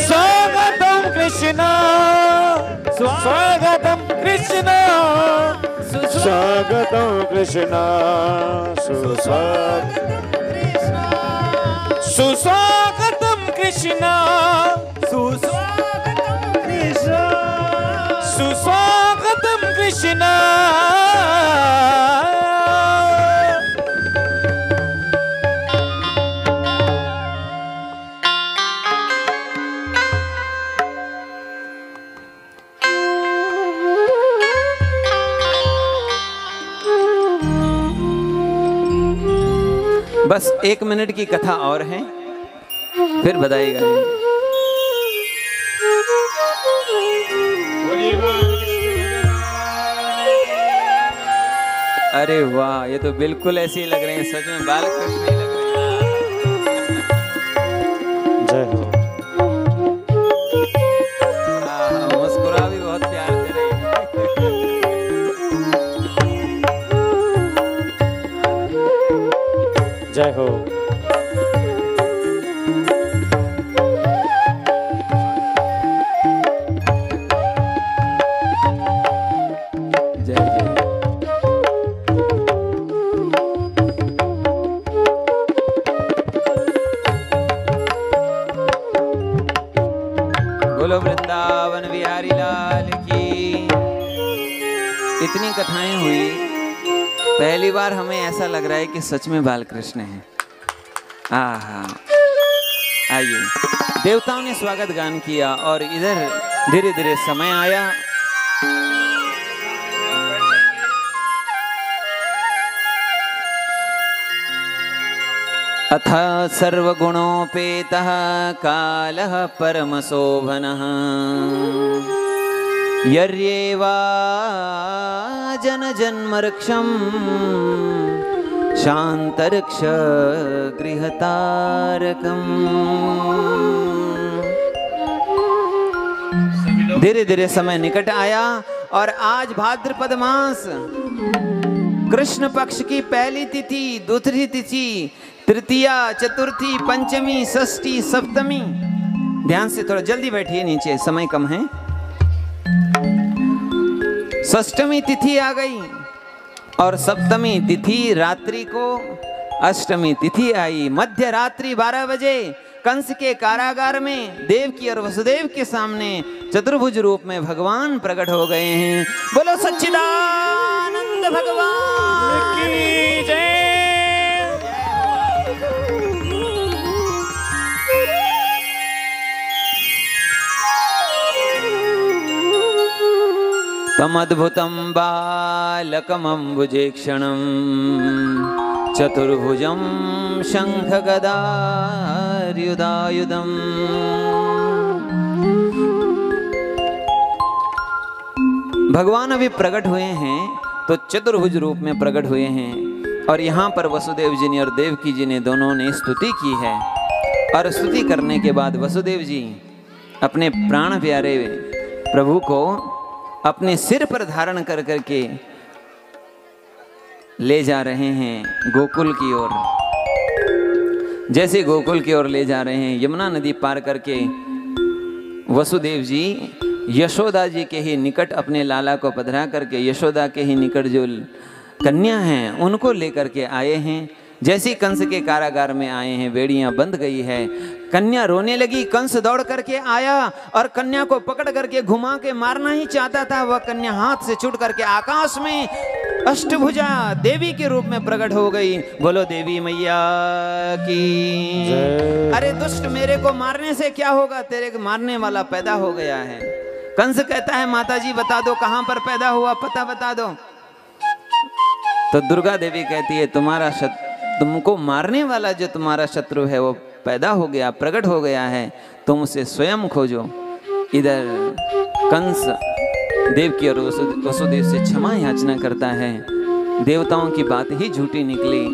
स्वागतम कृष्ण स्वागतम कृष्ण स्वागतम कृष्ण सुस्वागतम कृष्ण
सुस्वागतम कृष्ण
सुस्वागतम कृष्ण
बस 1 मिनट की कथा और है, फिर बधाई गाएंगे। अरे वाह, ये तो बिल्कुल ऐसे ही लग रहे हैं, सच में बाल कृष्ण ही लग रहे हैं।
जय हो।
मुस्कुरा भी बहुत प्यार से रही है।
जय हो।
जय जय। बोलो वृंदावन बिहारी लाल की। इतनी कथाएं हुई, पहली बार हमें ऐसा लग रहा है कि सच में बाल कृष्ण है। आहा, आइए, देवताओं ने स्वागत गान किया और इधर धीरे धीरे समय आया। अथ सर्वगुणोपेतः कालः परमशोभनः यर्येवा जनजन्मर्क्षं शान्तर्क्ष गृहतारकम्। धीरे धीरे समय निकट आया और आज भाद्रपद मास कृष्ण पक्ष की पहली तिथि, दूसरी तिथि, तृतीया, चतुर्थी, पंचमी, षष्ठी, सप्तमी। ध्यान से थोड़ा जल्दी बैठिए, नीचे समय कम है। षष्टमी तिथि आ गई और सप्तमी तिथि रात्रि को अष्टमी तिथि आई। मध्य रात्रि 12 बजे कंस के कारागार में देवकी और वसुदेव के सामने चतुर्भुज रूप में भगवान प्रकट हो गए हैं। बोलो सच्चिदानंद भगवान की जय। तमद्भुतं बालकमम्बुजेक्षणं चतुर्भुजं शङ्खगदायुधायुधम्। भगवान अभी प्रकट हुए हैं तो चतुर्भुज रूप में प्रकट हुए हैं और यहाँ पर वसुदेव जी ने और देवकी जी ने दोनों ने स्तुति की है। और स्तुति करने के बाद वसुदेव जी अपने प्राण प्यारे प्रभु को अपने सिर पर धारण कर करके ले जा रहे हैं गोकुल की ओर। जैसे गोकुल की ओर ले जा रहे हैं, यमुना नदी पार करके वसुदेव जी यशोदा जी के ही निकट अपने लाला को पधरा करके यशोदा के ही निकट जो कन्या हैं उनको लेकर के आए हैं। जैसी कंस के कारागार में आए हैं, बेड़ियां बंद गई है, कन्या रोने लगी। कंस दौड़ करके आया और कन्या को पकड़ करके घुमा के मारना ही चाहता था। वह कन्या हाथ से छूट करके आकाश में अष्टभुजा देवी के रूप में प्रकट हो गई। बोलो देवी मैया की। अरे दुष्ट, मेरे को मारने से क्या होगा, तेरे को मारने वाला पैदा हो गया है। कंस कहता है माता जी बता दो कहां पर पैदा हुआ, पता बता दो। तो दुर्गा देवी कहती है तुमको मारने वाला जो तुम्हारा शत्रु है वो पैदा हो गया, प्रकट हो गया है, तुम उसे स्वयं खोजो। इधर कंस देवकी और वसुदेव से क्षमा याचना करता है। देवताओं की बात ही झूठी निकली,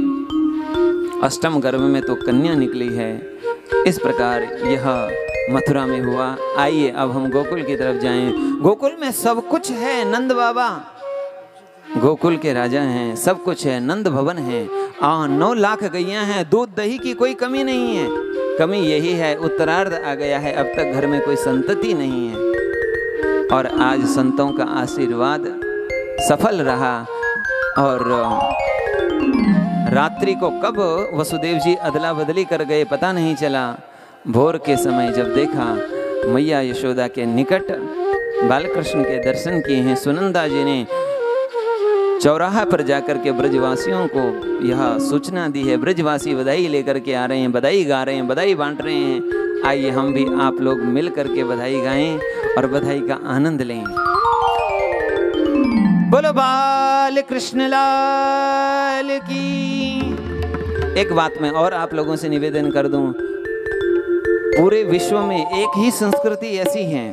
अष्टम गर्भ में तो कन्या निकली है। इस प्रकार यह मथुरा में हुआ। आइए अब हम गोकुल की तरफ जाएं। गोकुल में सब कुछ है, नंद बाबा गोकुल के राजा हैं, सब कुछ है, नंद भवन है, 9 लाख गैया हैं, दूध दही की कोई कमी नहीं है। कमी यही है उत्तरार्ध आ गया है, अब तक घर में कोई संतति नहीं है। और आज संतों का आशीर्वाद सफल रहा। और रात्रि को कब वसुदेव जी अदला बदली कर गए पता नहीं चला। भोर के समय जब देखा मैया यशोदा के निकट बालकृष्ण के दर्शन किए हैं, सुनंदा जी ने चौराहा पर जाकर के ब्रजवासियों को यह सूचना दी है। ब्रजवासी बधाई लेकर के आ रहे हैं, बधाई गा रहे हैं, बधाई बांट रहे हैं। आइए हम भी आप लोग मिल करके बधाई गाएं और बधाई का आनंद लें। बोलो बाल कृष्ण लाल की। एक बात मैं और आप लोगों से निवेदन कर दूं, पूरे विश्व में एक ही संस्कृति ऐसी है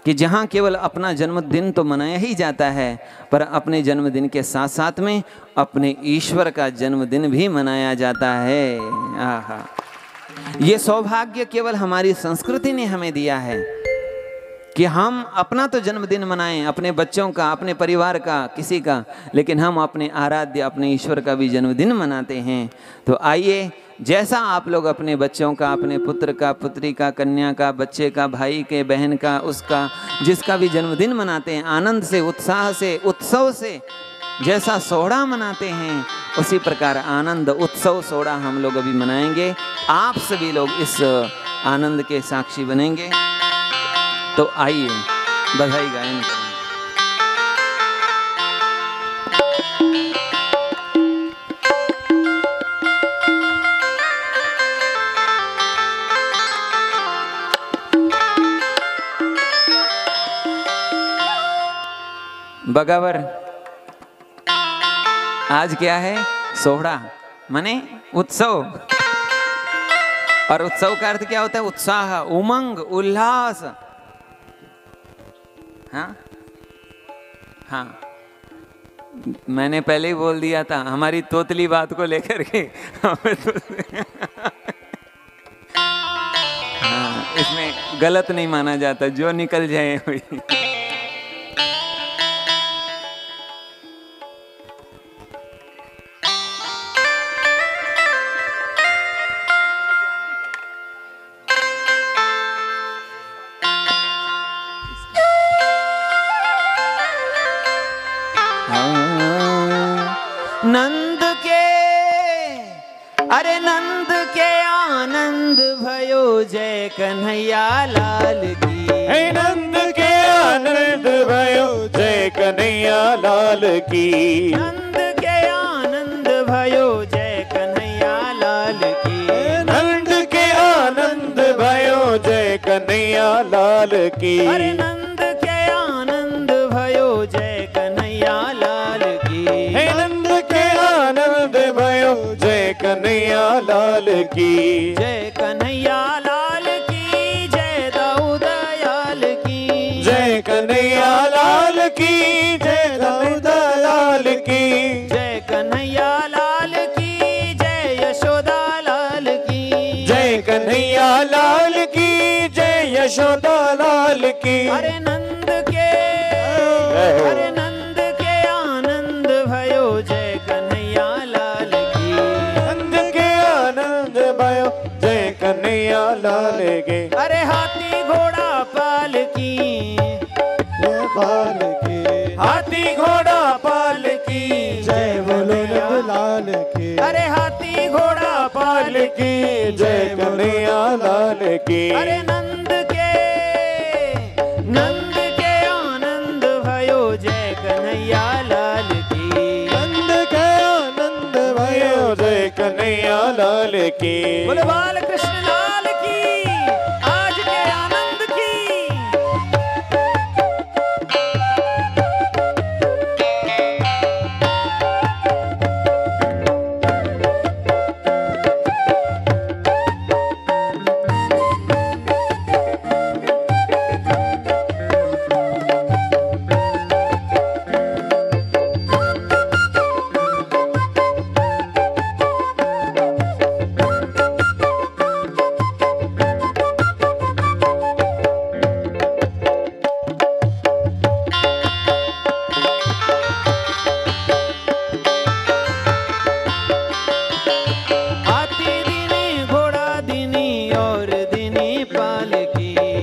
कि जहाँ केवल अपना जन्मदिन तो मनाया ही जाता है, पर अपने जन्मदिन के साथ साथ में अपने ईश्वर का जन्मदिन भी मनाया जाता है। आहा, ये सौभाग्य केवल हमारी संस्कृति ने हमें दिया है कि हम अपना तो जन्मदिन मनाएं, अपने बच्चों का, अपने परिवार का, किसी का, लेकिन हम अपने आराध्य अपने ईश्वर का भी जन्मदिन मनाते हैं। तो आइए, जैसा आप लोग अपने बच्चों का, अपने पुत्र का, पुत्री का, कन्या का, बच्चे का, भाई के, बहन का, उसका, जिसका भी जन्मदिन मनाते हैं, आनंद से, उत्साह से, उत्सव से, जैसा सोहरा मनाते हैं, उसी प्रकार आनंद, उत्सव, सोहरा हम लोग अभी मनाएंगे। आप सभी लोग इस आनंद के साक्षी बनेंगे। तो आइए बधाई गायन करें। बगावर आज क्या है? सोहरा माने उत्सव। और उत्सव का अर्थ क्या होता है? उत्साह, उमंग, उल्लास। हाँ हाँ, मैंने पहले ही बोल दिया था हमारी तोतली बात को लेकर के हमें तो हाँ, इसमें गलत नहीं माना जाता, जो निकल जाए वही। नंद के, अरे नंद के आनंद भयो, जय कन्हैया लाल की।
हे नंद के आनंद भयो, जय कन्हैया लाल की।
नंद के आनंद भयो, जय कन्हैया लाल की।
नंद के आनंद भयो, जय कन्हैया लाल की।
अरे नंद के आनंद भयो, जय कन्हैया लाल की।
हे नंद के आनंद भयो, जय कन्हैया लाल की।
जय कन्हैया लाल की, जय दाऊद दयाल की।
जय कन्हैया लाल की, जय दाऊद लाल की।
जय कन्हैया लाल की, जय यशोदा लाल की।
जय कन्हैया लाल की, जय यशोदा लाल की।
अरे नंद के, अरे नंद के आनंद भयो, जय कन्हैया लाल की।
नंद के आनंद भयो, जय कन्हैया लाल की।
अरे हाथी घोड़ा पाल की।
पाल की, हाथी घोड़ा पाल की, जय बोलो नंदलाल की।
अरे हाथी घोड़ा
पाल की, जय कन्हैया लाल की।
अरे नंद के आनंद भयो, जय कन्हैया लाल की।
नंद के आनंद भयो, जय कन्हैया लाल की।
बोले बाल कृष्ण लाल की, आज के आनंद की।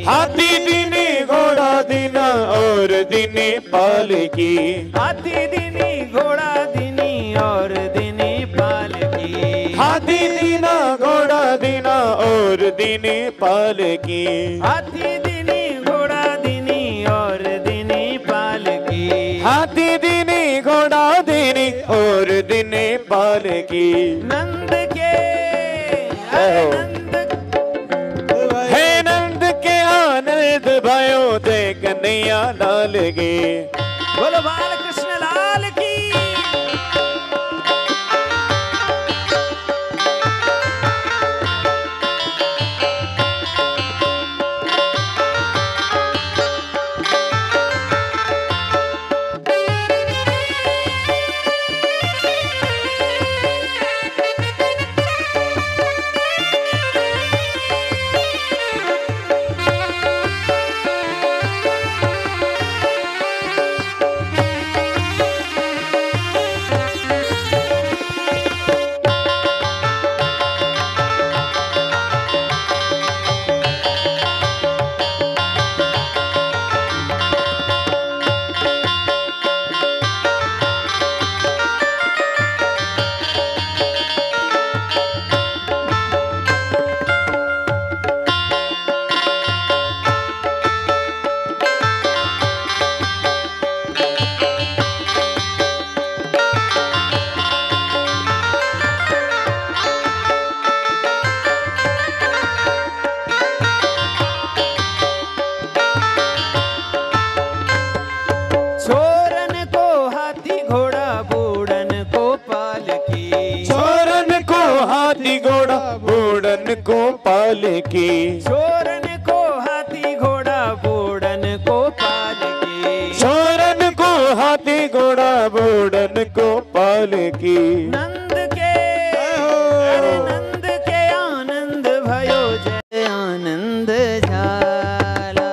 हाथी दीनी घोड़ा दीना और दीनी पाल की,
हाथी दीनी घोड़ा दीनी और दीनी पाल की।
हाथी दीना घोड़ा दीना और दीनी पाल की।
हाथी दीनी घोड़ा दीनी और दीनी पाल की।
हाथी दीनी घोड़ा दीनी और दीनी पाल की।
नंद के अरे नंद
हे नंद के आनंद भयो, जय कन्हैया लाल की।
बोलो बाल कृष्ण लाल की। छोरन को हाथी घोड़ा बूढ़न को पाल की।
छोरन को हाथी घोड़ा बूढ़न को पाल की।
छोरन को हाथी घोड़ा बूढ़न को पाल की।
छोरन को हाथी घोड़ा बूढ़न को पाल की।
नंद के अरे नंद के आनंद भयो, जय आनंद झाला।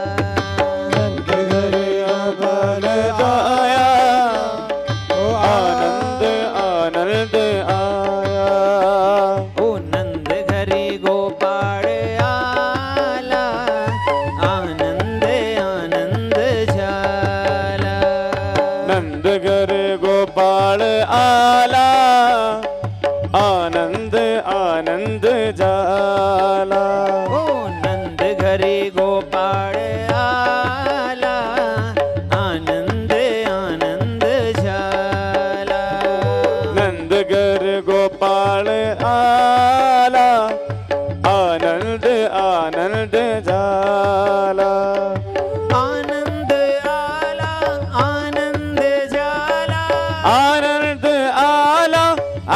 नंद घर आनंद आया, ओ आनंद आनंद आया।
ओ नंद घरी गोपाल आला, आनंद आनंद झाला।
नंद घर गोपाल आला, आनंद आनंद जाला।
ओ नंद घरी गोपाल आला, आनंद आनंद झाला।
नंद घर गोपाल आला, आनंद आनंद जाला।
आनंद आला, आनंद झाला।
आनंद आला,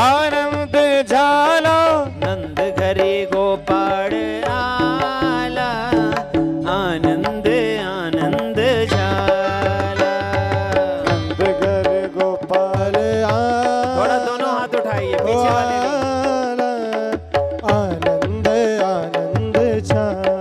आनंद झाला।
नंद घरी गोपाळ आला, आनंद आनंद झाला।
नंद घर गोपाल
थोड़ा दोनों हाथ उठाइए पीछे वाले भी।
आनंद आनंद झाला।